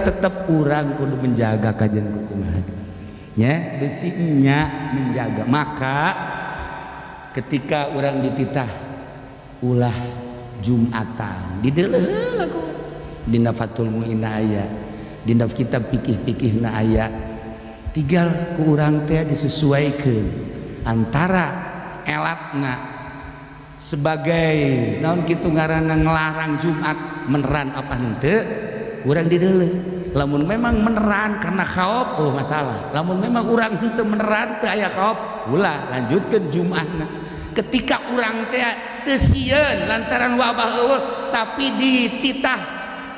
tetap orang kudu menjaga kajian kukumaha ya besinya menjaga. Maka ketika orang dititah ulah Jumatan dideleh lagu dina Fathul Mu'inah aya dina kitab pikih-pikihna aya tinggal ku urang teh disesuaikeun antara elatna sebagai naon kitu ngaranna ngelarang Jumat meneran apa henteu urang dideuleuh. Lamun memang meneran karena khauf oh masalah. Lamun memang urang henteu meneran teu aya khauf ulah lanjutkeun Jumatna. Ketika urang teh teu sieun lantaran wabah eueuh tapi dititah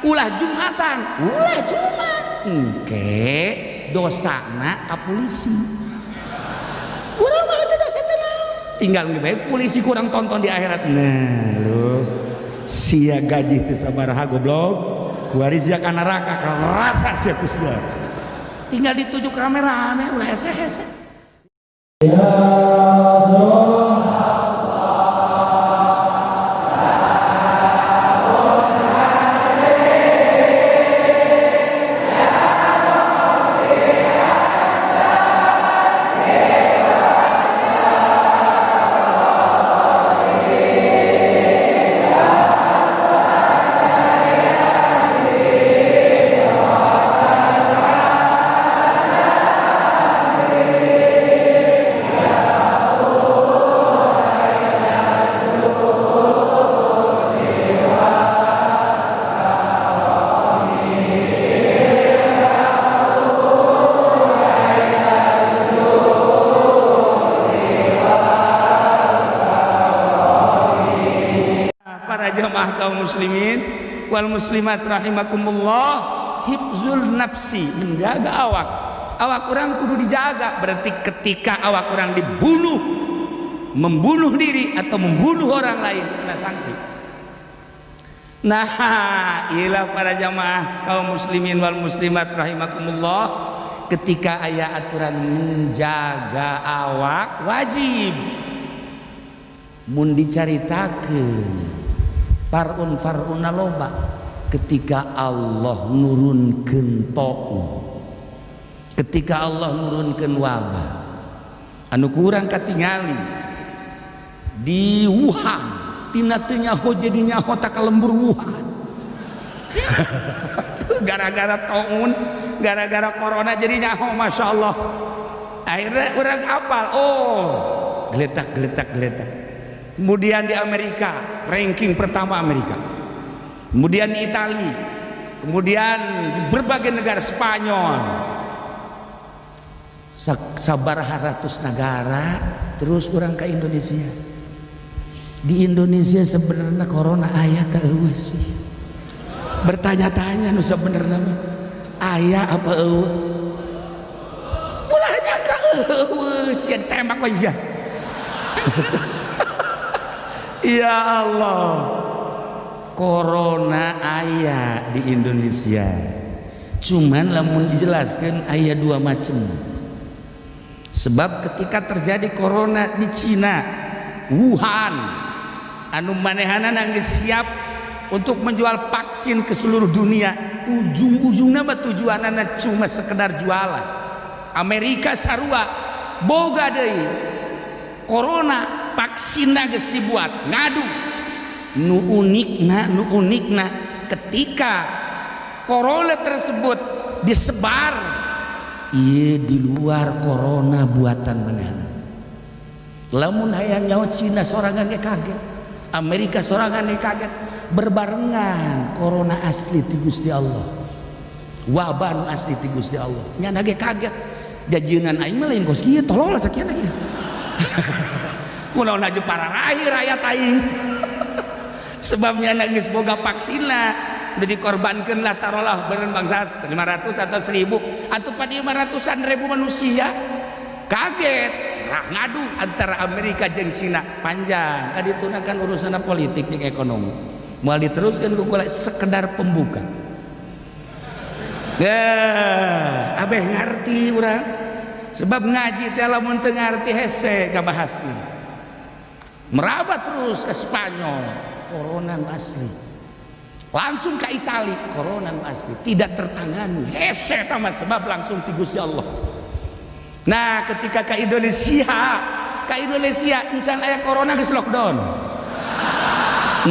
ulah Jumatan ulah Jumat engke dosana ka polisi. Urang mah teh dosa teh naon tinggal ngebae polisi kurang tonton di akhirat. Nah lu sia gaji teu sabaraha goblok kuaris ya ka neraka kerasa sia kusya tinggal dituju rame-rame ulah hese-hese. Ya jamaah kaum muslimin wal muslimat rahimakumullah, hifzul nafsi menjaga awak orang kudu dijaga. Berarti ketika awak orang dibunuh, membunuh diri atau membunuh orang lain kena sanksi. Nah ilah para jamaah kaum muslimin wal muslimat rahimakumullah, ketika aya aturan menjaga awak wajib mun dicaritakeun farun loba ketika Allah nurunkeun taun, ketika Allah nurunkeun wabah anu kurang katingali di Wuhan tina teu nyaho jadi nyaho tak kalembur Wuhan gara-gara taun, gara-gara corona jadi nyaho masya Allah. Akhirnya orang apal oh geletak. Kemudian di Amerika ranking pertama Amerika, kemudian di Italia, kemudian di berbagai negara Spanyol, sabaraha ratus negara. Terus orang ke Indonesia. Di Indonesia sebenarnya corona aya teh eueuh sih. Bertanya-tanya nu sebenarnya aya apa eueuh? Ulah nyangka eueuh sieun tembak aja. Ya Allah, corona aya di Indonesia. Cuman lamun dijelaskan aya dua macam. Sebab ketika terjadi corona di Cina, Wuhan, anu manehana nangis siap untuk menjual vaksin ke seluruh dunia, ujung-ujungnya mah tujuanana cuma sekedar jualan. Amerika sarua boga deui corona vaksin geus dibuat ngadu. Nu unikna ketika corona tersebut disebar ieu di luar corona buatan manehna. Lamun hayang nyaho Cina sorangan ge kaget, Amerika sorangan ge kaget, berbarengan corona asli ti Gusti Allah, wabah nu asli ti Gusti Allah nyana ge kaget. Jajieunnan aing mah lain kos kieu tolol sakieu ieu. Kunaon aja para rakyat aing sebabnya nangis boga vaksina udah dikorbankan lah taruhlah beren bangsa 500 atau 1000 atau pada 500-an ribu manusia kaget nah ngadu antara Amerika jeung Cina panjang kadituna kan urusan politik jeung ekonomi moal diteruskan kukula sekedar pembuka. Ya abeh ngarti urang sebab ngaji teh lamun teu ngarti hese kabahasna. Merabat terus ke Spanyol, corona asli. langsung ke Itali, corona nu asli tidak tertangani, hese sama sebab langsung ti Gusti Allah. Nah ketika ke Indonesia insan aya corona geus lockdown,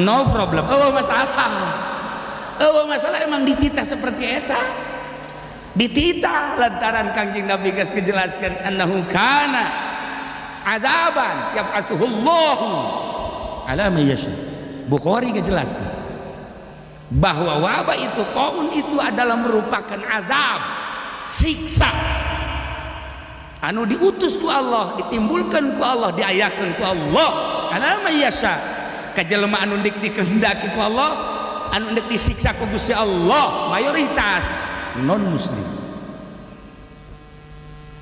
no problem, masalah emang dititah seperti eta, dititah lantaran Kangjeng Nabi geus ngejelaskeun annahu kana azaban yab'atsuhullahu ala may yasha. Bukhari ngejelaskeun bahwa wabah itu, taun itu adalah merupakan azab, siksa anu diutus ku Allah, ditimbulkan ku Allah, diayakeun ku Allah ala may yasha, ka jelema anu dik dikehendaki ku Allah, anu dik disiksa ku Gusti Allah, mayoritas non muslim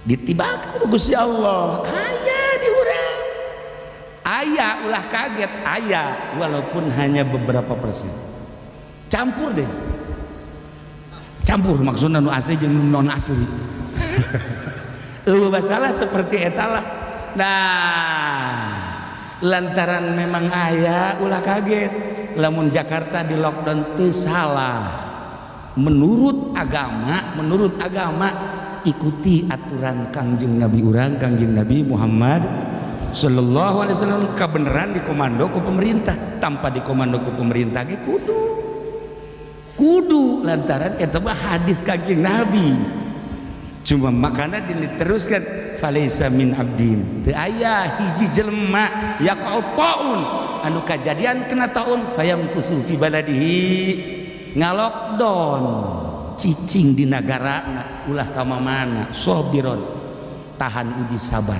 ditibakan ku Gusti Allah. Aya diurang, aya ulah kaget, aya walaupun hanya beberapa persen. Campur deh, campur maksudnya nu asli jeung non asli. Masalah seperti etalah. Nah lantaran memang aya ulah kaget, lamun Jakarta di lockdown teu salah. Menurut agama ikuti aturan Kangjeng Nabi urang, Kangjeng Nabi Muhammad sallallahu alaihi wasallam. Kebenaran dikomando ku pemerintah, tanpa dikomando ku pemerintah ge kudu lantaran eta mah hadis Kangjeng Nabi. Cuma makana diteruskan falaisa min abdin, teu aya hiji jelema yaqautaun anu kajadian kena taun fayamkusu fi baladihi, ngalokdon cicing di nagarana ulah ka mana sabiron, tahan uji sabar.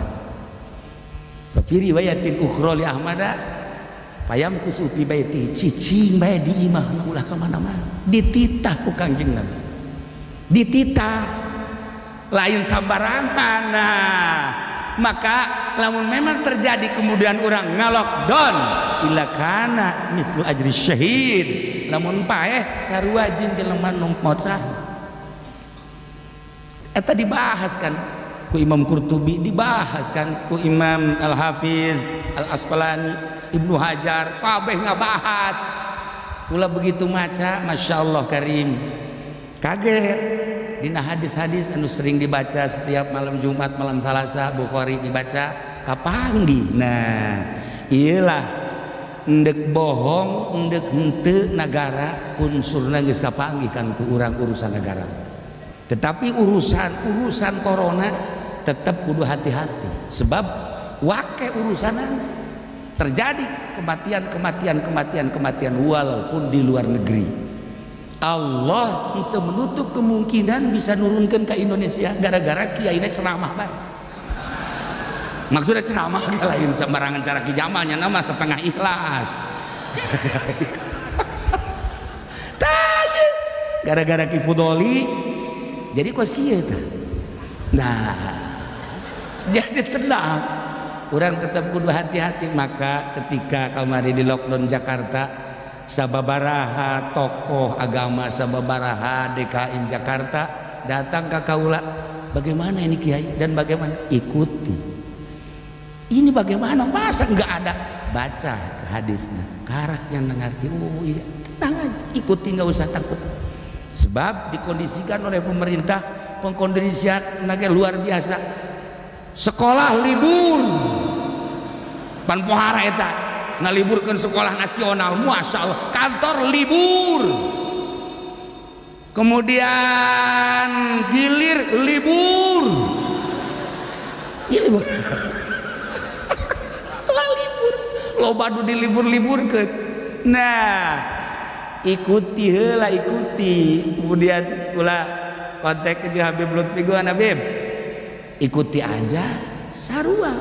Fi riwayatin ukhra li Ahmada payam kusu fi baiti, cicing bae di imahna ulah ka mana-mana, dititah ku Kangjeng Nabi, dititah lain sabarangan. Nah maka lamun memang terjadi kemudian orang ngalokdon ila kana mislu ajri syahid, lamun paeh sarua jeung jelema nu maot syahid. Eta dibahas kan ku Imam Qurtubi, dibahas kan ku Imam Al-Hafiz Al-Asqalani, Ibnu Hajar, kabeh ngabahas. Pula begitu maca, Masya Allah karim, kaget dina hadis-hadis anu sering dibaca setiap malam Jumat, malam Salasa, Bukhari dibaca kapanggi. Nah iyalah endek bohong, endek henteu negara unsurna geus kapanggi kan ku urang urusan negara. Tetapi urusan corona tetap kudu hati-hati, sebab wake urusanan terjadi kematian walaupun di luar negeri. Allah itu menutup kemungkinan bisa nurunkan ke Indonesia gara-gara kiai ceramah baik. Maksudnya ceramah lain sembarangan cara kijamalnya nama setengah ikhlas. Gara-gara kifudoli jadi kos kieu tah. Nah, jadi tenang. Orang tetap kudu hati-hati. Maka ketika kemarin di lockdown Jakarta, sababaraha tokoh agama, sababaraha DKM Jakarta datang ke kaula, bagaimana ini kiai dan bagaimana, ikuti ini bagaimana, masa enggak ada, baca hadisnya karaknya ngerti. Oh iya, tenang aja, ikuti, nggak usah takut, sebab dikondisikan oleh pemerintah, pengkondisian naga luar biasa. Sekolah libur pan pohara eta ngaliburkan sekolah nasional, Masya Allah, kantor libur, kemudian gilir libur lah libur, loba nu dilibur-liburkeun. Nah ikuti heula, ikuti. Kemudian ulah kontak ke Habib Lutfi gua, Habib ikuti aja sarua,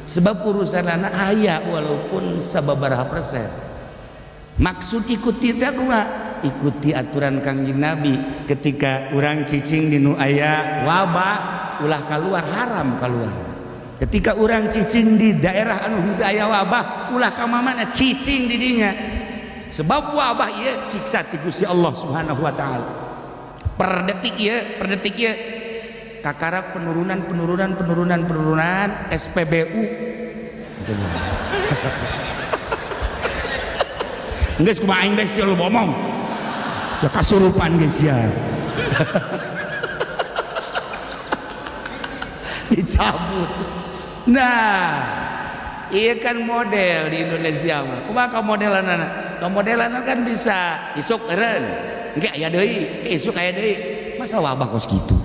sebab urusan anak aya walaupun sababaraha persen. Maksud ikuti teh kumaha? Ikuti aturan Kangjeng Nabi. Ketika orang cicing di nu aya wabah ulah keluar, haram keluar. Ketika orang cicing di daerah anu henteu aya wabah ulah ka mana cicing di dinya, sebab wabah ieu siksa ti Gusti Allah Subhanahu wa taala. Per detik ieu kakarap penurunan SPBU. Geus kumaha aing geus lu ngomong. Kasurupan guys ya. Dicabut. Nah, iya kan model di Indonesia mah. Kumaha modelan kan bisa isuk eureun. Engke aya deui, ke isuk aya deui. Masa wabah kos gitu.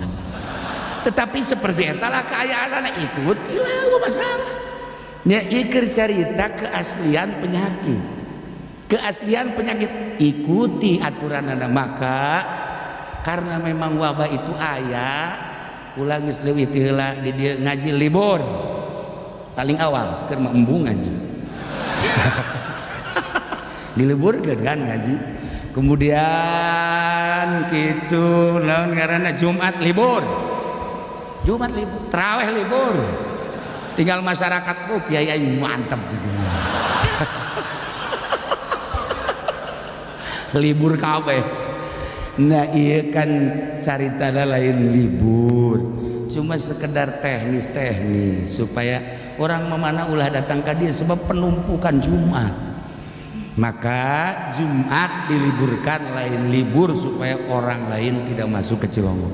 Tetapi seperti eta lah keayaan ikutilah masalah. Nya ieu cerita keaslian penyakit. Keaslian penyakit ikuti aturanana, maka karena memang wabah itu aya ulang geus leuwih ti heula di dieu ngaji libur paling awal keur embung ngaji diliburkeun kan ngaji, kemudian kitu naon ngaranna Jumat libur, tarawih libur, tinggal masyarakat kiai aing mantep juga libur kabeh. Nah iya kan caritana lain libur, cuma sekedar teknis supaya orang memana ulah datang ke dia sebab penumpukan Jumat, maka Jumat diliburkan lain libur supaya orang lain tidak masuk ke Cilonggo.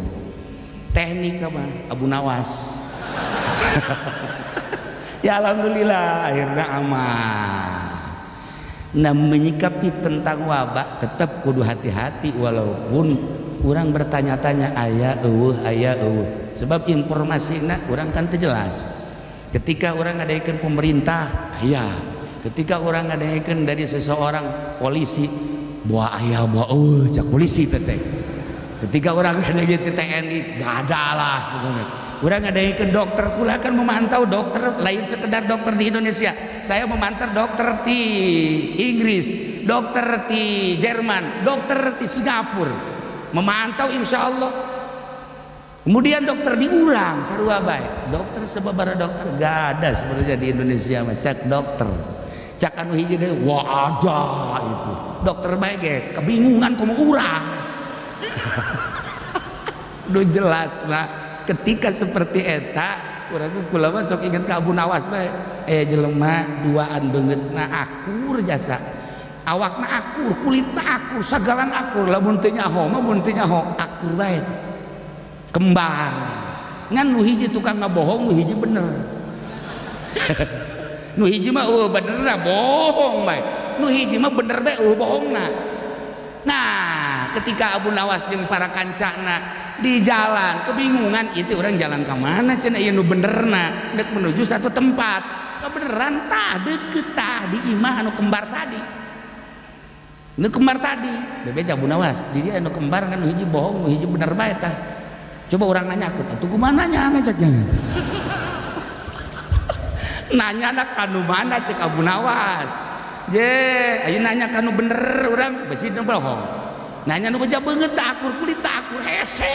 Teknik apa? Abu Nawas. Ya alhamdulillah akhirnya aman. Nah menyikapi tentang wabah tetap kudu hati-hati walaupun orang bertanya-tanya aya sebab informasinya orang kan terjelas. Ketika orang ngadaikeun pemerintah aya, ketika orang ngadaikeun dari seseorang polisi bawa aya bawa cak polisi teteh. Ketika orang ngadaikeun TNI gak ada lah pokoknya. Orang ngadaikeun dokter kula kan memantau dokter lain sekedar dokter di Indonesia. Saya memantau dokter di Inggris, dokter di Jerman, dokter di Singapura. Memantau insya Allah. Kemudian dokter diurang sarua bae. Dokter sababaraha dokter gak ada sebenarnya di Indonesia mah cak dokter. Cak anu hiji deui wah ada itu. Dokter bae ge kebingungan kumaha urang. Duh jelas lah. Ketika seperti eta urang kula mah sok inget ka Abu Nawas bae jelema duaan beungeutna akur jasa awakna akur kulitna akur sagalan akur lamun teu nyaho mah mun teu nyaho akur bae kembar ngan nu hiji tukang ngabohong nu hiji bener nu hiji mah bener bohong bae nu hiji mah bener bae bohongna. Nah ketika Abu Nawas jeung para kancana di jalan kebingungan itu orang jalan ke mana cenah ieu nu benerna dek menuju satu tempat kebeneran tah deukeut tah di imah anu kembar tadi nu kembar tadi bebe Abu Nawas di dia anu kembar kan nu hiji bohong nu hiji bener bae tah coba orang nanyakeun atuh kumaha nanya cek nanya na kanu mana cek Abu Nawas je ayeuna nanya kanu bener urang besi nu bohong nanya nu beja beungeut akur kulit akur hese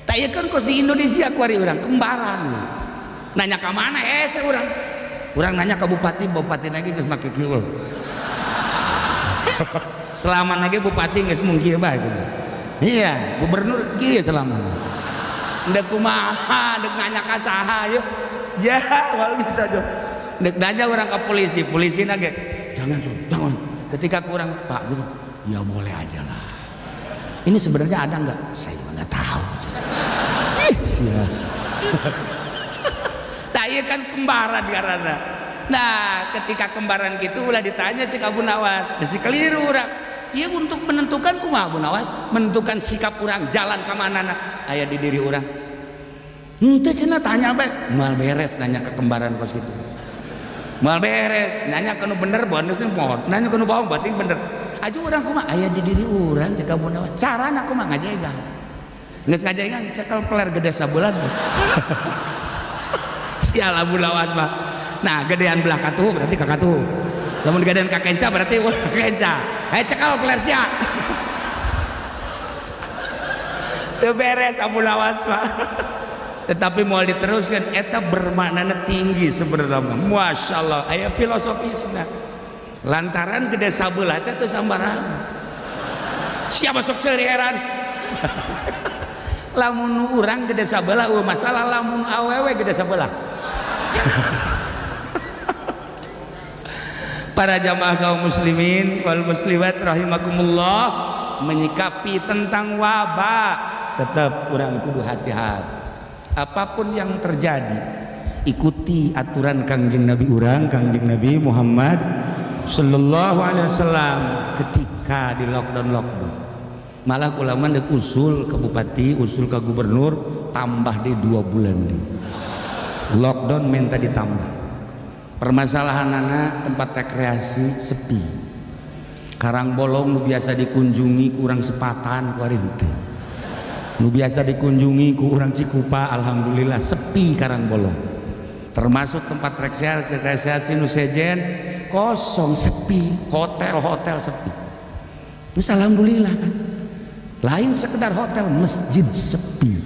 tah ieu kan kos di Indonesia ku ari urang kembaran nanya ka mana hese urang nanya ka bupati lagi geus make kieu selama lagi bupati geus mung kieu bae iya gubernur kieu selama ndek kumaha ndek nanya ka saha yeuh ya wal bisa do ndek nanya urang ka polisi na ge jangan ketika kurang Pak ya boleh aja lah. Ini sebenarnya ada nggak? Saya nggak tahu. Nah iya kan kembaran karena. Nah ketika kembaran gitu ulah ditanya cik Abu Nawas, desi keliru orang. Iya untuk menentukan kumaha Abu Nawas, menentukan sikap orang jalan ke mana aya di diri orang. Henteu cenah tanya bae, moal beres nanya ke kembaran kos gitu. Moal beres nanya kanu bener bonus pohon, nanya kanu bohong berarti bener. Aju orang kumaha aya di diri orang cek Abu Nawas carana kumaha ngajegang geus ngajegang cekel peler gede sabulan sial Abu Nawas mah nah gedean belah katuh berarti ka katuh lamun gedean ka kenca berarti ka kenca cekel peler sia teu beres Abu Nawas mah tetapi mau diteruskan eta bermakna tinggi sebenarnya masyaallah aya filosofisna lantaran gede sabelah itu sambaran siapa sok seuri heran lamun urang gede sabelah masalah lamun awewe gede sabelah para jamaah kaum muslimin wal muslimat rahimakumullah menyikapi tentang wabah tetap orang kudu hati-hati. Apapun yang terjadi, ikuti aturan Kangjeng Nabi urang, Kangjeng Nabi Muhammad sallallahu alaihi wasallam ketika di lockdown. Malah ulama dek usul ke bupati, usul ke gubernur tambah di 2 bulan di lockdown minta ditambah. Permasalahan anak tempat rekreasi sepi. Karangbolong nu biasa dikunjungi kurang sepatan kuari henteu. Nu biasa dikunjungi ku urang Cikupa alhamdulillah sepi Karangbolong. Termasuk tempat rekreasi nu sejen kosong sepi, hotel sepi. Terus alhamdulillah kan. Lain sekedar hotel, masjid sepi.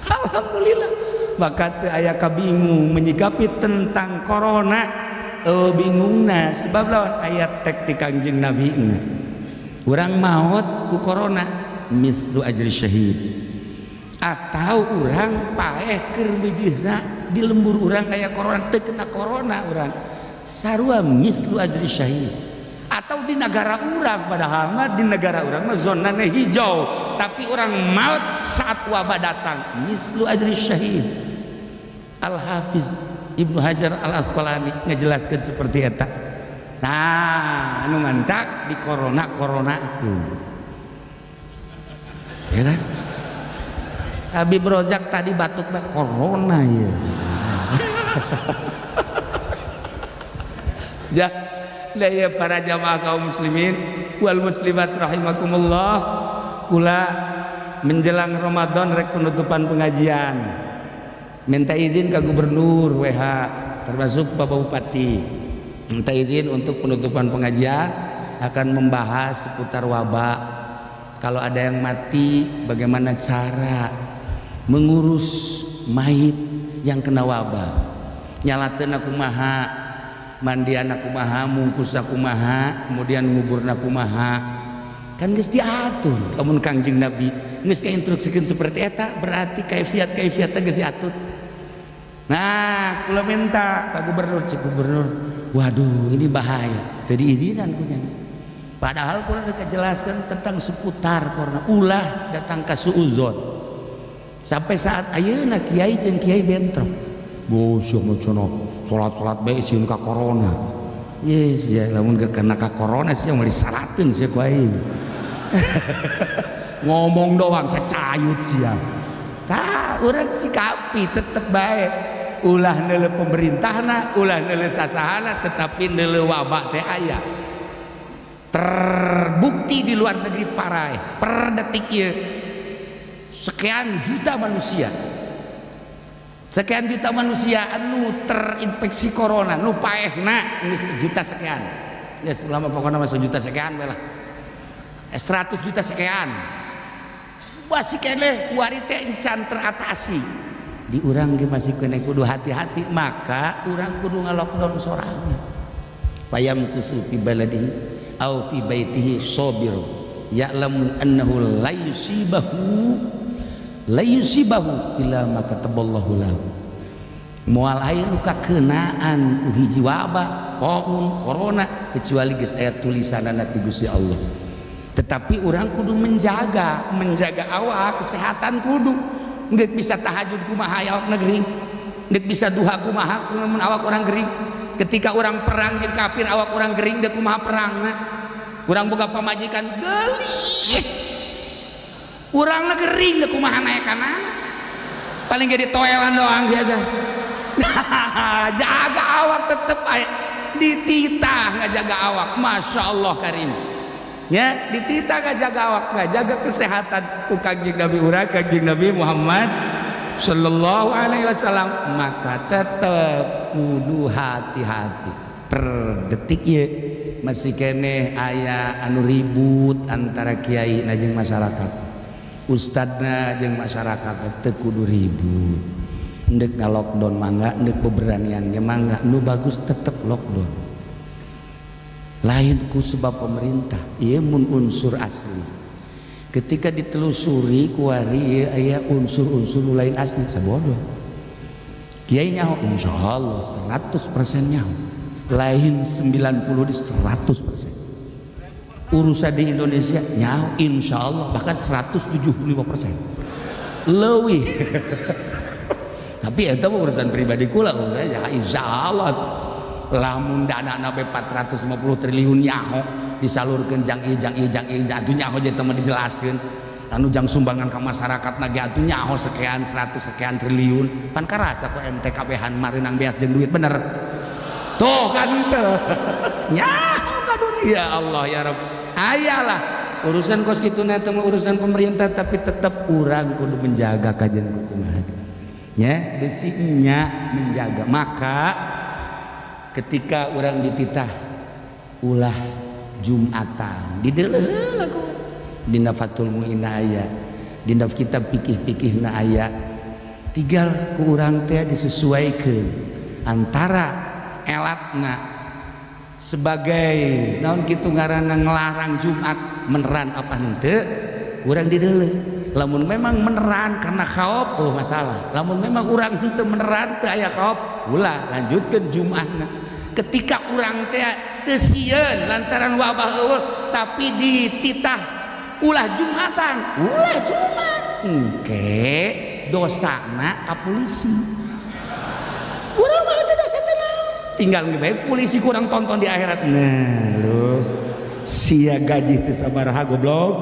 Alhamdulillah. Maka teu aya kabingung menyikapi tentang corona. Bingungna sebab lawan ayat tek ti Kangjeng Nabi na. Urang maot ku corona mislu ajri syahid. Atau urang paeh keur bijihna di lembur urang aya corona teu kena corona urang sarua mislu ajri syahid. Atau di negara urang padahal mah di negara urang mah zonana hijau tapi urang maut saat wabah datang mislu ajri syahid. Al Hafiz Ibnu Hajar Al Asqalani ngejelaskan seperti eta. Nah, anu ngantak di corona-coronakeun. Ya kan? Habib Rozak tadi batukna corona ya. Ya, ya para jamaah kaum muslimin wal muslimat rahimakumullah, kula menjelang Ramadan rek penutupan pengajian. Minta izin ke gubernur WH termasuk Bapak Bupati. Minta izin untuk penutupan pengajian akan membahas seputar wabah. Kalau ada yang mati bagaimana cara mengurus mayit yang kena wabah. Nyalateun kumaha, mandian kumaha, mungkus kumaha, kemudian nguburna kumaha. Kan geus diatur. Lamun Kangjeng Nabi geus kainstruksikeun seperti eta berarti kaifiat teh geus diatur. Nah, kula minta Pak Gubernur, Cik Gubernur, waduh ini bahaya, jadi izinan punya. Padahal kula udah jelaskan tentang seputar corona, ulah datang ke suudzon. Sampai saat ayeuna kiai jeung kiai bentrok. Bosok macono salat bae sieun ka corona. Yes, ya lamun gak kena ka corona sih mau disalateun sia ku aing. Ngomong doang secayut sia. Tah, urang sikapi tetep bae. Ulah neuleuh pemerintahna, ulah neuleuh sasahana, tetapi neuleuh wabah teh aya. Terbukti di luar negeri parah per detik ieu sekian juta manusia anu terinfeksi corona nu paehna geus sejuta sekian. Ya selama pokoknya mah sejuta sekian we lah. 100 juta sekian. Masih keneh kuari teh encan teratasi. Di urang ge masih kena kudu hati-hati, maka urang kudu ngalockdown sorangan. Payam kusu fi baladihi au fi baitihi sabir ya'lamu annahu la yusibahu illa ma kataballahu lahu. Moal aya nu kakeunaan hiji wabah, corona kecuali geus aya tulisanana ti Gusti Allah. Tetapi urang kudu menjaga awak kesehatan kudu. Nggak bisa tahajud kumaha awak negeri, nggak bisa duha kumaha kunamun awak orang gering. Ketika orang perang jeung kafir awak orang gering dek kumaha perangna. Urang boga pamajikan gelis, urangna gering dek kumaha naekanana. Paling ge ditoelan doang biasa. Jaga awak tetep aya dititah ngajaga awak, masya Allah karim. Ya, dititah ngajaga awak, ngajaga kesehatan ku Kangjeng Nabi urang, Kangjeng Nabi Muhammad sallallahu alaihi wasallam, maka tetep kudu hati-hati. Per detik ye masih keneh aya anu ribut antara kiai jeung masyarakat. Ustadna jeung masyarakat teu kudu ribut. Endek ngalockdown mangga, endek beberanian ge mangga, nu bagus tetep lockdown. Lain ku sebab pemerintah ieu mun unsur asli. Ketika ditelusuri kuari aya unsur-unsur lain asli sabodoh. Kiai nyaho insyaallah 100% nyaho. lain 90 di 100%. Urusan di Indonesia nyaho insya Allah bahkan 175% lebih. Tapi itu urusan pribadi kula, urusan ya insya Allah lamun dana nabe 450 triliun nyaho disalurkan jang atuh nyaho jadi teman dijelaskan anu jang sumbangan ke masyarakat nage atuh nyaho sekian 100 sekian triliun pan karasa ku MTKP-han marinang beas jeung duit bener tuh kan teu nyaho kaduna ya Allah ya Rabb ayalah urusan kos kituna teh urusan pemerintah tapi tetap urang kudu menjaga kajian kukumaha nya besinya menjaga. Maka ketika orang dititah ulah Jumatan di deuleuh lagu dina Fathul Muin aya dina kitab pikih-pikih na aya tinggal ku urang teh disesuaikeun antara elatna sebagai naon kitu ngaranna ngelarang Jumat meneran apa henteu urang di deuleuh. Lamun memang meneran karena khauf oh masalah, lamun memang urang henteu meneran teu aya khauf ulah lanjutkeun Jumatna. Ketika urang teh teu sieun lantaran wabah eueuh tapi dititah ulah Jumatan ulah Jumat engke dosana ka polisi urang mah teh dosa teh naon tinggal ngebae polisi kurang tonton di akhirat. Nah lu sia gaji teh sabaraha goblok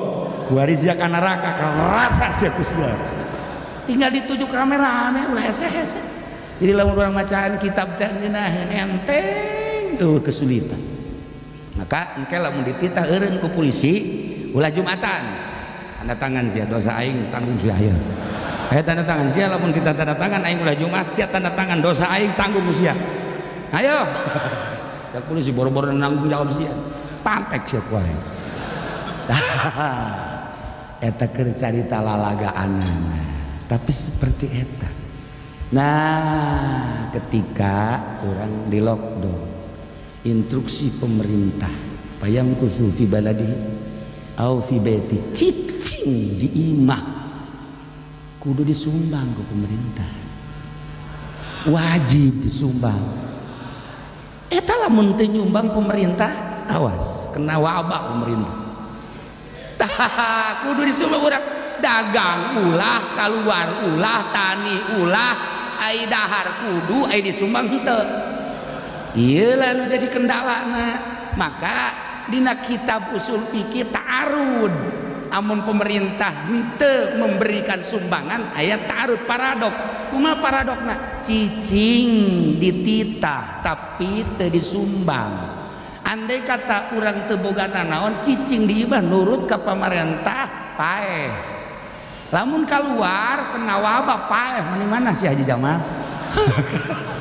kuaris ya ka neraka kerasa sia kusya tinggal dituju rame-rame ulah hese-hese. Jadi lamun urang macaan kitab teh ngeunaheun enteng kesulitan. Maka engke lamun dititah eureun ku polisi ulah Jumatan tanda tangan sia dosa aing tanggung sia aya tanda tangan sia lamun kita tanda tangan aing ulah Jumat sia tanda tangan dosa aing tanggung sia ayo cak polisi boro-boro nanggung jawab sia pantek sia ku aing eta keur carita lalagaanana tapi seperti eta. Nah ketika orang di lockdown instruksi pemerintah payam kusu fi baladi au fi baiti cicing di imah kudu disumbang ke pemerintah wajib disumbang eta lamun teu nyumbang pemerintah awas kena wabah pemerintah kudu disumbang urang dagang ulah keluar ulah tani ulah ai dahar kudu ai disumbang henteu ieu lah nu jadi kendalana. Maka dina kitab usul fikih ta'arud amun pemerintah henteu memberikan sumbangan aya ta'arud paradok. Kumaha paradokna? Cicing dititah tapi teu disumbang. Andai kata urang teu boga nanaon cicing diibah nurut ka pamarentah paeh. Lamun keluar kena wabah paeh mani mana si Haji Jamal?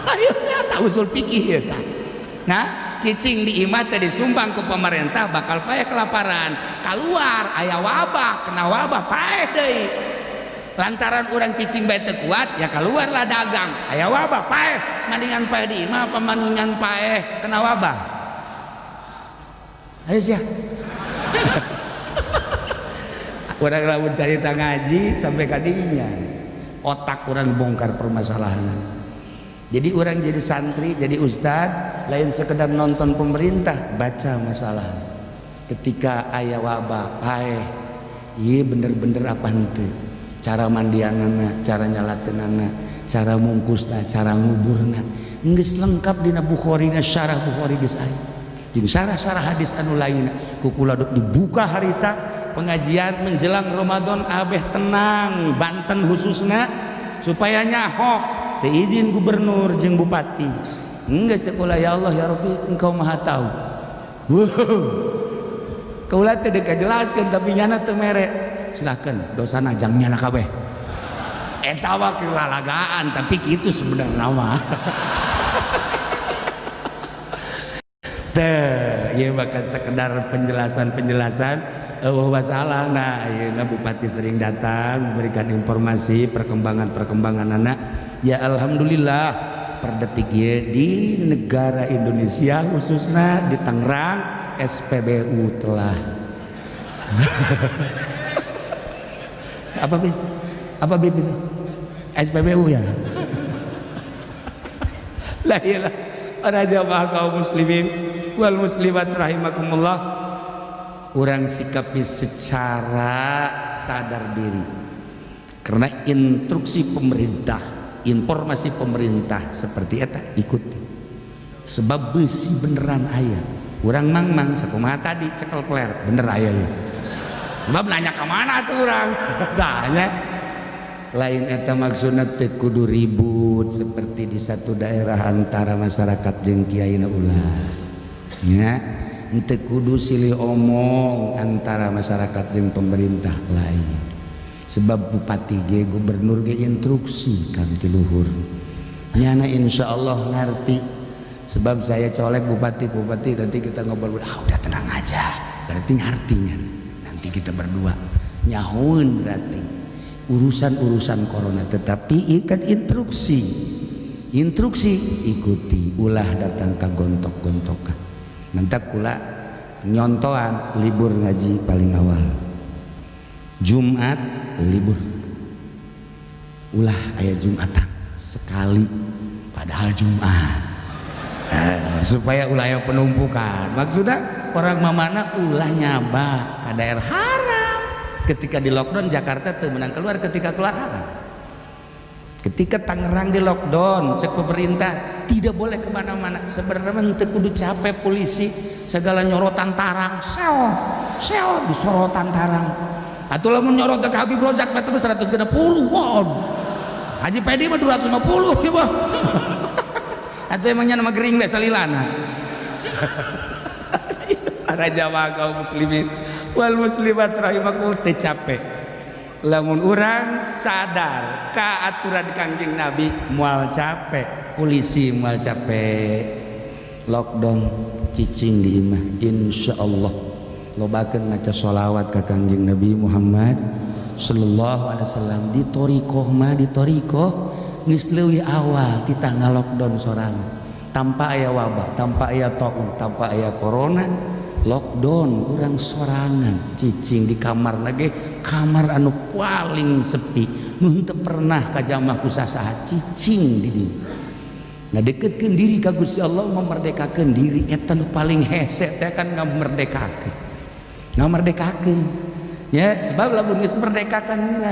Ayo nyata usul fikih ya ta. Nah, cicing di imah teh disumbang ke pemerintah bakal paeh kelaparan. Keluar aya wabah, kena wabah paeh deui. Lantaran urang cicing bae teu kuat, ya keluarlah dagang. Aya wabah paeh, mendingan paeh di imah apa manunyan paeh kena wabah. Ayo sia. Urang lamun carita ngaji sampai kadinya otak urang bongkar permasalahan. Jadi orang jadi santri, jadi ustad, lain sekedar nonton pemerintah, baca masalah. Ketika aya wabah, iya bener-bener apa henteu? Cara mandianana, cara nyalateunana, cara mungkusna, cara nguburna, geus lengkap dina Bukhari na syarah Bukhari geus aya. Jeung syarah-syarah hadis anu lainna. Kukula dibuka harita pengajian menjelang Ramadan abeh tenang, Banten khususna supaya nyahok teu izin gubernur jeung bupati enggeus sekolah ya Allah ya Rabbi engkau maha tahu kaula teh deuk kajelaskeun tapi nyana teu mere silakan dosana jang nyana kabeh eta wa keur lalagaan tapi kitu sebenarnya mah teh ieu bakal sekedar penjelasan masalah. Nah ayeuna bupati sering datang memberikan informasi perkembangan anak ya alhamdulillah per detik ye di negara Indonesia khususnya di Tangerang SPBU telah apa SPBU ya lah iyalah Para jamaah kaum muslimin wal muslimat rahimakumullah, orang sikapi secara sadar diri karena instruksi pemerintah, informasi pemerintah seperti eta ikuti. Sebab besi beneran aya. Urang mang sakumaha tadi cekel peler bener aya ya. Sebab nanya ke mana tuh urang? Tanya. Lain eta maksudna teu kudu ribut seperti di satu daerah antara masyarakat jeung kiaina ulah. Ya, teu kudu silih omong antara masyarakat jeung pemerintah lain. Sebab bupati ge gubernur ge instruksi kan ti luhur. Nyana insyaallah ngarti. Sebab saya colek bupati nanti kita ngobrol, udah tenang aja. Berarti ngartinya. Nanti kita berdua nyahun berarti urusan corona, tetapi ikan instruksi ikuti, ulah datang ke gontok-gontokan. Mentak kula nyontohan libur ngaji paling awal Jumat libur, ulah aya Jumatan sekali padahal Jumat, supaya ulah aya penumpukan. Maksudnya orang mamana ulah nyaba ke daerah haram. Ketika di lockdown Jakarta tuh menang keluar, ketika keluar haram. Ketika Tangerang di lockdown cek pemerintah tidak boleh kemana-mana. Sebenarnya teu kudu capek polisi segala nyorotan tarang seo di sorotan tarang. Atuh lamun nyorot ke Habib Rozak mah 160 won. Haji Pedi mah 250 ya Bang. Atuh emangnya nama gering we salilana. Para jamaah kaum muslimin wal muslimat rahimakumullah, teu capek lamun urang sadar ka aturan Kangjeng Nabi moal capek, polisi moal capek lockdown cicing di imah insyaallah lobakeun maca sholawat ka Kangjeng Nabi Muhammad sallallahu alaihi wasallam. Di thariqah geus leuwih awal titah ngalockdown sorangan tanpa aya wabah, tanpa aya taun, tanpa aya corona. Lockdown urang sorangan cicing di kamar lagi, kamar anu paling sepi, mun teu pernah ka jamaah ku sasaha cicing di dieu. Ngadeketkeun diri ka Gusti Allah, memerdekakeun diri eta nu paling hese teh kan ngamerdekakeun. Ya, sebab lamun geus merdekakan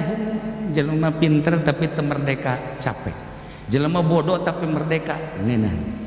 jelema pinter tapi teu merdeka capek. Jelema bodoh tapi merdeka ngeunah.